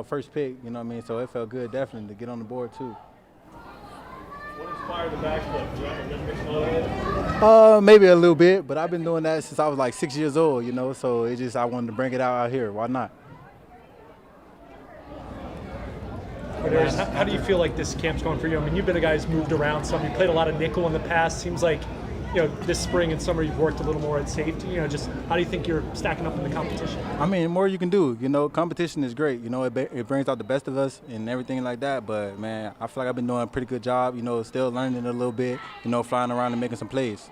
First pick, you know what I mean? So it felt good definitely to get on the board too. What inspired the backflip? Do you have a good mix of it? Maybe a little bit, but I've been doing that since I was like 6 years old, you know, so it just I wanted to bring it out here. Why not? How do you feel like this camp's going for you? I mean, you've been a guy who's moved around some. You played a lot of nickel in the past. Seems like, this spring and summer you've worked a little more at safety. Just how do you think you're stacking up in the competition? I mean, the more you can do, competition is great. It brings out the best of us and everything like that. But, man, I feel like I've been doing a pretty good job, still learning a little bit, flying around and making some plays.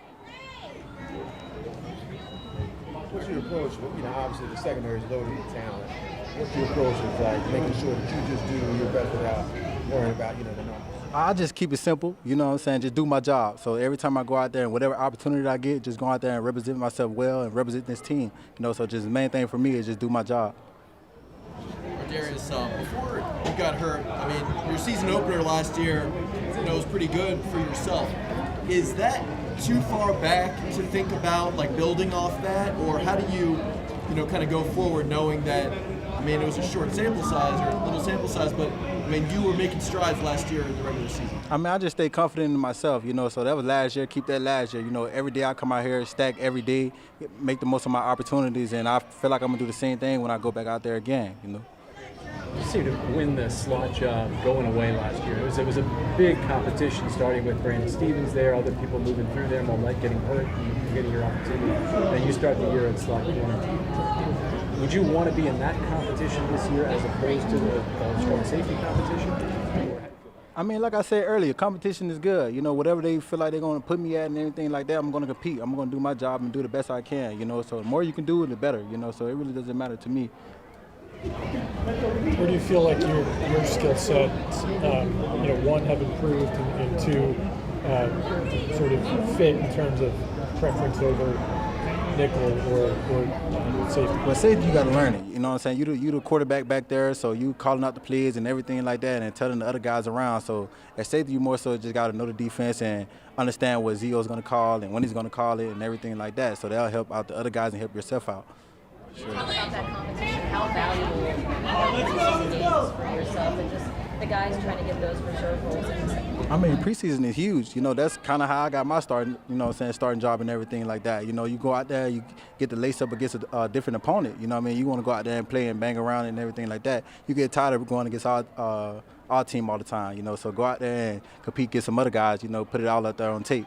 What's your approach? Obviously the secondary is loaded with talent. What's your approach is like making sure that you just do your best without worrying about, the numbers? I just keep it simple, just do my job. So every time I go out there and whatever opportunity I get, just go out there and represent myself well and represent this team. So just the main thing for me is just do my job. Darius, before you got hurt, I mean, your season opener last year, was pretty good for yourself. Is that too far back to think about, like, building off that? Or how do you, kind of go forward knowing that, I mean, it was a short sample size or a little sample size, but, I mean, you were making strides last year in the regular season. I mean, I just stay confident in myself, so that was last year. Keep that last year. Every day I come out here, stack every day, make the most of my opportunities, and I feel like I'm going to do the same thing when I go back out there again, You seemed to win the slot job going away last year. It was a big competition, starting with Brandon Stevens there, other people moving through there, Mollett getting hurt, you getting your opportunity. Then you start the year at slot corner. Would you want to be in that competition this year as opposed to the strong safety competition? I mean, like I said earlier, competition is good. Whatever they feel like they're going to put me at and everything like that, I'm going to compete. I'm going to do my job and do the best I can, So the more you can do, the better, So it really doesn't matter to me. Where do you feel like your skill sets, one, have improved, and two, sort of fit in terms of preference over nickel or safety? Well, safety, you got to learn it. You know what I'm saying? You the quarterback back there, so you calling out the plays and everything like that and telling the other guys around. So at safety, you more so just got to know the defense and understand what Zio's going to call and when he's going to call it and everything like that. So that'll help out the other guys and help yourself out. Sure. Talk about that competition. How valuable are preseason games for yourself and just the guys trying to get those reserve roles in? I mean, preseason is huge. That's kind of how I got my start, starting job and everything like that. You go out there, you get to lace up against a different opponent. You want to go out there and play and bang around and everything like that. You get tired of going against our team all the time, so go out there and compete against some other guys, put it all out there on tape.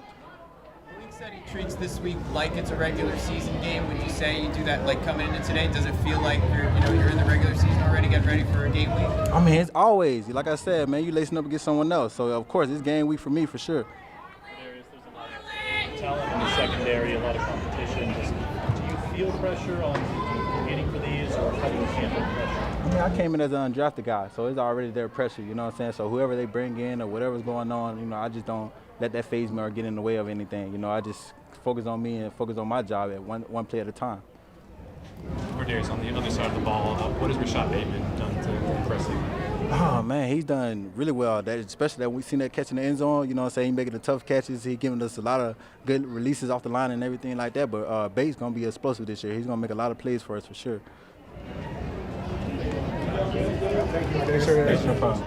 Said he treats this week like it's a regular season game. Would you say you do that like coming into today? Does it feel like you're in the regular season already, getting ready for a game week? I mean, it's always, like I said, man, you lacing up against someone else. So of course it's game week for me for sure. There's a lot of talent in the secondary, a lot of competition. Do you feel pressure on competing for these, or how do you handle pressure? I mean, I came in as an undrafted guy, so it's already their pressure, you know what I'm saying? So whoever they bring in or whatever's going on, I just don't let that faze me or get in the way of anything. I just focus on me and focus on my job at one play at a time. Darius, on the other side of the ball, what has Rashad Bateman done to impress you? Oh, man, he's done really well. Especially that we've seen that catch in the end zone, you know what I'm saying? He's making the tough catches. He's giving us a lot of good releases off the line and everything like that. But Bates going to be explosive this year. He's going to make a lot of plays for us for sure. Thanks, sir. No problem.